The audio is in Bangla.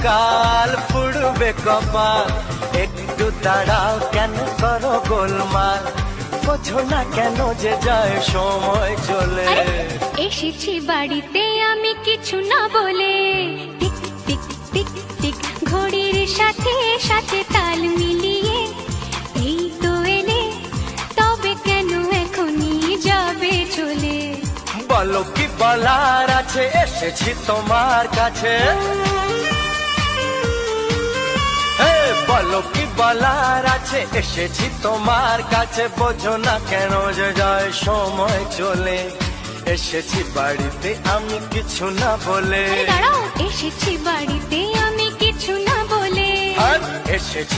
কাল পুড়বে কপাল, একটু দাঁড়াও কেন করো গোলমাল, বোঝো না কেন যে যায় সময় চলে। এসেছি বাড়িতে আমি কিছু না বলে, টিক টিক টিক টিক ঘড়ির সাথে সাথে তাল মিলিয়ে, এই তো এলে তবে কেন এখনই যাবে চলে। বলো কি বলার আছে, এসেছি তোমার কাছে। বলো কি বলার আছে, এসেছি তোমার কাছে, বোঝো না কেন যে যায় সময় চলে। এসেছি বাড়িতে আমি কিছু না বলে, দাঁড়াও, এসেছি বাড়িতে আমি কিছু না বলে, এসেছি